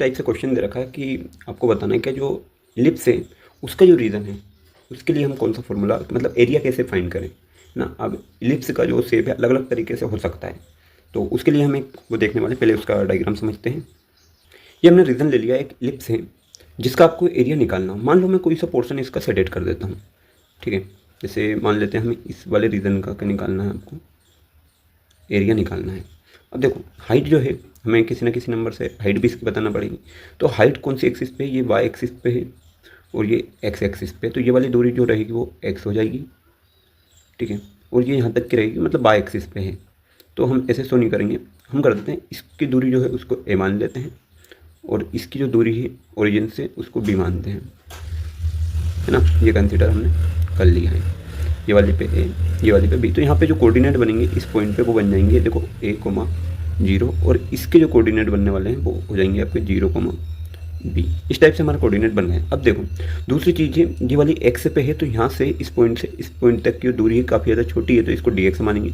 Type से question दे रखा है कि आपको बताना है कि जो इलिप्स है उसका जो रीज़न है उसके लिए हम कौन सा फॉर्मूला मतलब एरिया कैसे फाइंड करें ना। अब इलिप्स का जो शेप है अलग अलग तरीके से हो सकता है, तो उसके लिए हम एक वो देखने वाले, पहले उसका डायग्राम समझते हैं। ये हमने रीज़न ले लिया, एक इलिप्स है जिसका आपको एरिया निकालना हो। मान लो मैं कोई सा पोर्शन इसका सेलेक्ट कर देता हूँ, ठीक है। जैसे मान लेते हैं हमें इस वाले रीज़न का क्या निकालना है, आपको एरिया निकालना है। अब देखो हाइट जो है हमें किसी ना किसी नंबर से हाइट भी इसकी बताना पड़ेगी। तो हाइट कौन सी एक्सिस पे है, ये वाई एक्सिस पे है और ये एक्स एक्सिस पे, तो ये वाली दूरी जो रहेगी वो एक्स हो जाएगी, ठीक है। और ये यहाँ तक की रहेगी मतलब वाई एक्सिस पे है। तो हम ऐसे शो नहीं करेंगे, हम कर देते हैं इसकी दूरी जो है उसको ए मान लेते हैं और इसकी जो दूरी है ओरिजिन से उसको बी मानते हैं, है ना। ये कंसीडर हमने कर लिया है, ये वाली पे ए ये वाली पे बी। तो यहाँ पे जो कोऑर्डिनेट बनेंगे इस पॉइंट पे वो बन जाएंगे, देखो ए कोमा 0, और इसके जो कोऑर्डिनेट बनने वाले हैं वो हो जाएंगे आपके 0 कोमा बी। इस टाइप से हमारा कोऑर्डिनेट बन गए। अब देखो दूसरी चीज़ है, ये वाली एक्स पे है तो यहाँ से इस पॉइंट तक की दूरी काफ़ी ज़्यादा छोटी है तो इसको डी एक्स मानेंगे।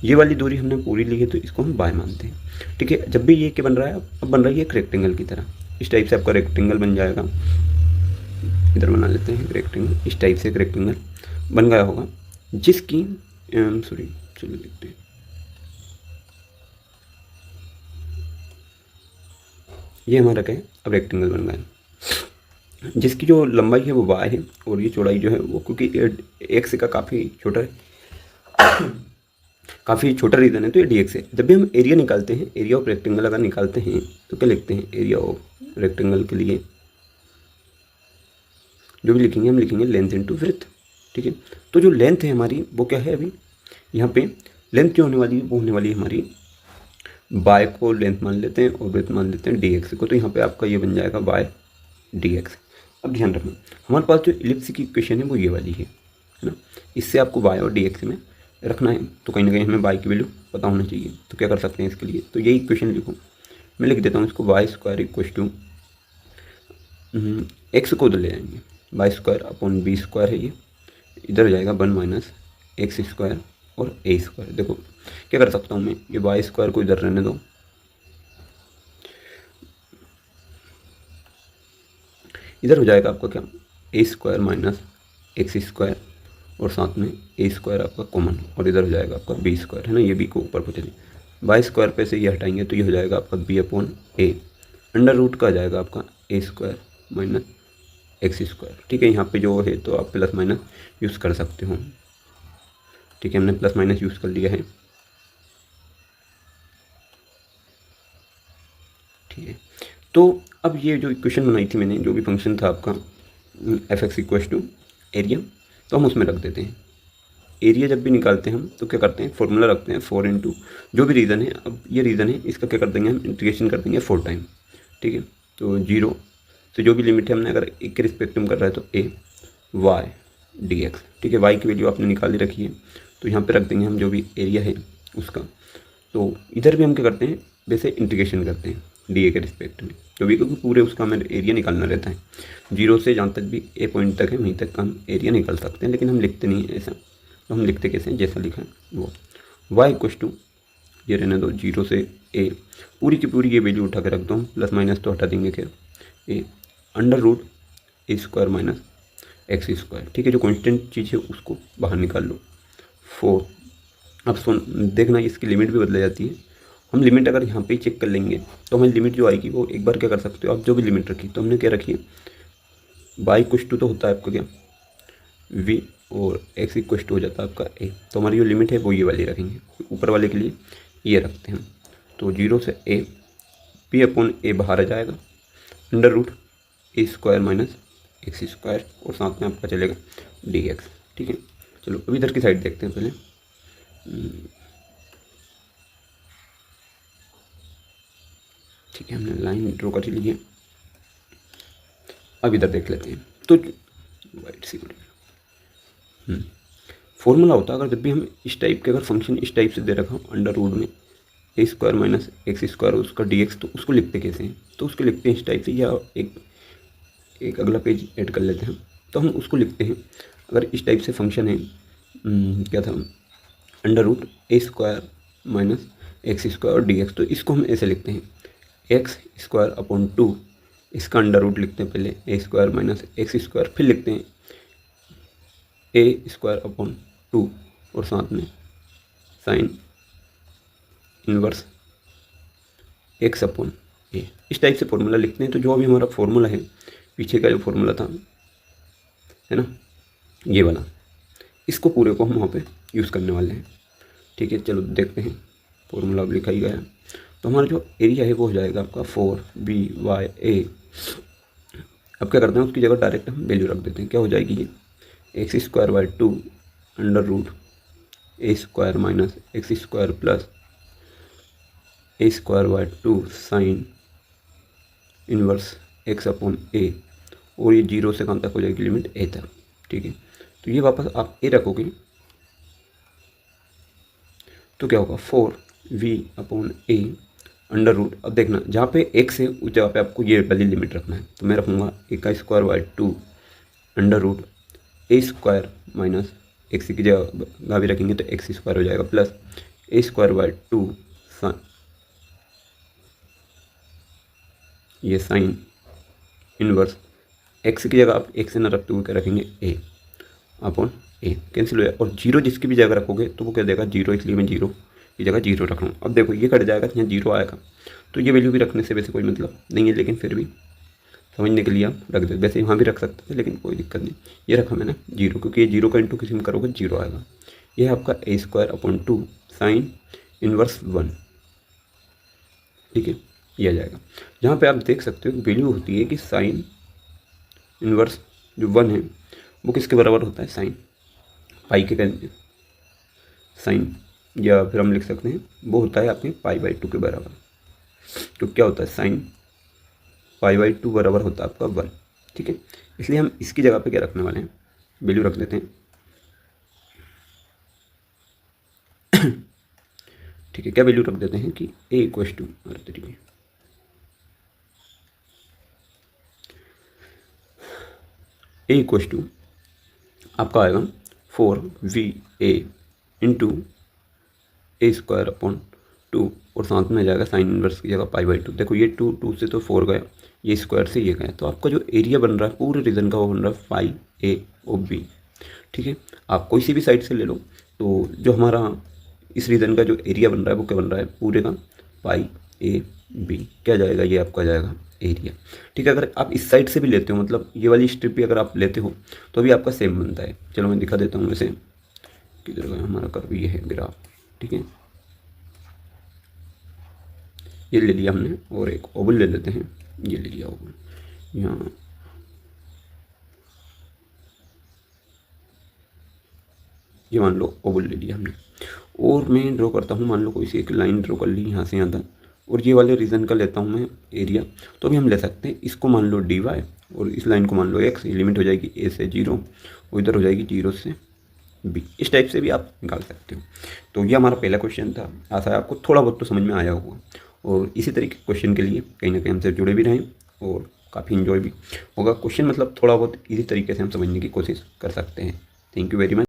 ये वाली दूरी हमने पूरी ली है तो इसको हम बाय मानते हैं, ठीक है। जब भी ये क्या बन रहा है, अब बन रहा है एक रेक्टेंगल की तरह। इस टाइप से आपका रेक्टेंगल बन जाएगा, इधर बना लेते हैं रेक्टेंगल। इस टाइप से एक रेक्टेंगल बन गया होगा जिसकी सॉरी चलिए देखते हैं। ये हमारा क्या है, अब रेक्टेंगल बन गया है जिसकी जो लंबाई है वो वाई है और ये चौड़ाई जो है वो, क्योंकि एक्स का काफ़ी छोटा है, काफ़ी छोटा रीजन है तो ये डी एक्स है। जब भी हम एरिया निकालते हैं, एरिया ऑफ रेक्टेंगल अगर निकालते हैं तो क्या लिखते हैं, एरिया ऑफ रेक्टेंगल के लिए जो भी लिखेंगे हम लिखेंगे लेंथ इंटू विड्थ, ठीक है। तो जो लेंथ है हमारी वो क्या है, अभी यहाँ पे लेंथ जो होने वाली है वो होने वाली है हमारी बाय को लेंथ मान लेते हैं और विड्थ मान लेते हैं डी एक्स को। तो यहाँ पे आपका ये बन जाएगा बाय डी एक्स। अब ध्यान रखना हमारे पास जो इलिप्स की इक्वेशन है वो ये वाली है ना। इससे आपको बाय और डी एक्स में रखना है तो कहीं ना कहीं हमें बाय की वैल्यू पता होना चाहिए। तो क्या कर सकते हैं इसके लिए, तो यही इक्वेशन लिखो, मैं लिख देता हूँ इसको y square equal to x को उधर ले जाएंगे, y square upon b square है ये, इधर हो जाएगा 1 माइनस एक्स स्क्वायर और ए स्क्वायर। देखो क्या कर सकता हूँ मैं, ये वाई स्क्वायर को इधर रहने दो, इधर हो जाएगा आपका क्या ए स्क्वायर माइनस एक्स स्क्वायर और साथ में ए स्क्वायर आपका कॉमन, और इधर हो जाएगा आपका बी स्क्वायर, है ना। ये बी को ऊपर को चलिए वाई स्क्वायर पे से ये हटाएंगे तो ये हो जाएगा आपका बी अपॉन ए, अंडर रूट का आ जाएगा आपका ए स्क्वायर माइनस एक्स स्क्वायर, ठीक है। यहाँ पे जो है तो आप प्लस माइनस यूज़ कर सकते हो, ठीक है। हमने प्लस माइनस यूज़ कर लिया है, ठीक है। तो अब ये जो इक्वेशन बनाई थी मैंने, जो भी फंक्शन था आपका f x equal to area, तो हम उसमें रख देते हैं। एरिया जब भी निकालते हैं हम तो क्या करते हैं, फॉर्मूला रखते हैं 4 इंटू जो भी रीज़न है। अब ये रीज़न है इसका क्या कर देंगे हम, इंटीग्रेशन कर देंगे 4 टाइम, ठीक है। तो 0 से जो भी लिमिट है हमने अगर एक के रिस्पेक्ट में कर रहा है तो ए वाई डी एक्स, ठीक है। वाई की वैल्यू आपने निकाल रखी है तो यहाँ पे रख देंगे हम जो भी एरिया है उसका। तो इधर भी हम क्या करते हैं, वैसे इंटीग्रेशन करते हैं डी ए के रिस्पेक्ट में, क्योंकि पूरे उसका हमें एरिया निकालना रहता है। 0 से जहाँ तक भी ए पॉइंट तक है वहीं तक का हम एरिया निकाल सकते हैं, लेकिन हम लिखते नहीं है ऐसा। तो हम लिखते कैसे हैं, जैसा लिखा है वो वाई इक्व टू ये रहने दो 0 से ए, पूरी की पूरी ये वैल्यू उठा के रख दो, प्लस माइनस तो हटा देंगे खैर, A under root a square minus x square, ठीक है। जो कॉन्स्टेंट चीज़ है उसको बाहर निकाल लो 4। अब सुन देखना इसकी लिमिट भी बदल जाती है। हम लिमिट अगर यहाँ पे चेक कर लेंगे तो हमारी लिमिट जो आएगी वो एक बार क्या कर सकते हो आप, जो भी लिमिट रखी तो हमने क्या रखी है, बाई कुछ तो होता है आपका क्या वी और एक्स इक्व टू हो जाता है आपका ए। तो हमारी जो लिमिट है वो ये वाली रखेंगे, ऊपर वाले के लिए ये रखते हैं। तो 0 से ए पी अपॉन ए बाहर आ जाएगा, under root a square minus x square और साथ में आपका चलेगा डी एक्स, ठीक है। चलो अब इधर की साइड देखते हैं पहले। ठीक है, हमने लाइन ड्रॉ कर ली है। अब इधर देख लेते हैं। तो वाइट सी फॉर्मूला होता है, अगर जब भी हम इस टाइप के अगर फंक्शन इस टाइप से दे रखा हूँ अंडर रूट में ए स्क्वायर माइनस एक्स स्क्वायर उसका डी एक्स, तो उसको लिखते कैसे हैं, तो उसको लिखते हैं इस टाइप से, या एक अगला पेज ऐड कर लेते हैं। तो हम उसको लिखते हैं, अगर इस टाइप से फंक्शन है क्या था under root a square minus x square और डी एक्स, तो इसको हम ऐसे लिखते हैं एक्स स्क्वायर अपॉन 2 इसका अंडर रूट लिखते हैं पहले ए स्क्वायर माइनस एक्स स्क्वायर, फिर लिखते हैं ए स्क्वायर अपॉन 2 और साथ में साइन इनवर्स एक्स अपॉन ए। इस टाइप से फॉर्मूला लिखते हैं। तो जो अभी हमारा फॉर्मूला है, पीछे का जो फॉर्मूला था, है ना, ये वाला, इसको पूरे को हम वहाँ पे यूज़ करने वाले हैं। ठीक है, चलो देखते हैं। फॉर्मूला अब लिखा ही गया। तो हमारा जो एरिया है वो हो जाएगा आपका 4BYA। अब क्या करते हैं, उसकी जगह डायरेक्ट हम वैल्यू रख देते हैं। क्या हो जाएगी ये, x square by 2 under root a square minus x square plus a square by 2 sine inverse x upon a. और ये 0 से कहाँ तक हो जाएगी, लिमिट ए तक। ठीक है, तो ये वापस आप ए रखोगे तो क्या होगा, 4V upon A under root. अब देखना, जहाँ पे एक्स है उस जगह पे आपको ये वाली लिमिट रखना है। तो मैं रखूँगा ए का square by 2 under root a square minus x की जगह भी रखेंगे तो एक्स स्क्वायर हो जाएगा प्लस ए स्क्वायर बाई 2 ये साइन इनवर्स एक्स की जगह आप एक्स ना रखते हुए क्या रखेंगे, ए अपॉन ए, कैंसिल हो जाएगा। और 0 जिसकी भी जगह रखोगे तो वो क्या देगा, 0, इसलिए मैं 0 की जगह 0 रख रहा हूँ। अब देखो ये कट जाएगा तो यहाँ 0 आएगा, तो ये वैल्यू भी रखने से वैसे कोई मतलब नहीं है, लेकिन फिर भी समझने के लिए आप रख देते। वैसे वहाँ भी रख सकते थे लेकिन कोई दिक्कत नहीं, ये रखा मैंने 0, क्योंकि ये 0 का इंटू किसी में करोगे 0 आएगा। ये है आपका ए स्क्वायर अपॉन 2 साइन इनवर्स 1। ठीक है, ये आ जाएगा। जहाँ पे आप देख सकते हो वैल्यू होती है कि साइन इनवर्स जो 1 है वो किसके बराबर होता है, साइन पाई के साइन, या फिर हम लिख सकते हैं वो होता है आपके पाई बाई 2 के बराबर। तो क्या होता है, साइन पाई बाई 2 बराबर होता है आपका 1। ठीक है, इसलिए हम इसकी जगह पे क्या रखने वाले हैं, वैल्यू रख देते हैं। ठीक है, क्या वैल्यू रख देते हैं कि ए इक्वस टू, तरीके ए इक्वस टू आपका आएगा 4VA इंटू ए स्क्वायर अपॉन 2 और साथ में आ जाएगा साइन इनवर्स की जगह पाई बाई 2। देखो ये 2 से तो 4 गया, ये स्क्वायर से ये गया, तो आपका जो एरिया बन रहा है पूरे रीजन का वो बन रहा है पाई ए ओ बी। ठीक है, आप कोई सी भी साइड से ले लो, तो जो हमारा इस रीजन का जो एरिया बन रहा है वो क्या बन रहा है, पूरे का पाई ए बी। क्या जाएगा, ये आपका जाएगा एरिया। ठीक है, अगर आप इस साइड से भी लेते हो, मतलब ये वाली स्ट्रिप भी अगर आप लेते हो तो भी आपका सेम बनता है। चलो मैं दिखा देता हूँ वैसे, किधर गया हमारा कर्व, ये है ग्राफ। ठीक है, ये ले लिया हमने, और एक ओवल ले लेते हैं, ये ले लिया ओवल यहाँ, ये मान लो ओवल ले लिया हमने। और मैं ड्रॉ करता हूँ, मान लो कोई सी एक लाइन ड्रॉ कर ली यहाँ से यहाँ तक, और ये वाले रीजन का लेता हूँ मैं एरिया। तो भी हम ले सकते हैं, इसको मान लो dy और इस लाइन को मान लो x, ये लिमिट हो जाएगी a से 0 और इधर हो जाएगी 0 से b। इस टाइप से भी आप निकाल सकते हो। तो ये हमारा पहला क्वेश्चन था। आशा है आपको थोड़ा बहुत तो समझ में आया होगा, और इसी तरीके के क्वेश्चन के लिए कहीं ना कहीं हमसे जुड़े भी रहें और काफ़ी इन्जॉय भी होगा। क्वेश्चन मतलब थोड़ा बहुत इसी तरीके से हम समझने की कोशिश कर सकते हैं। Thank you very much.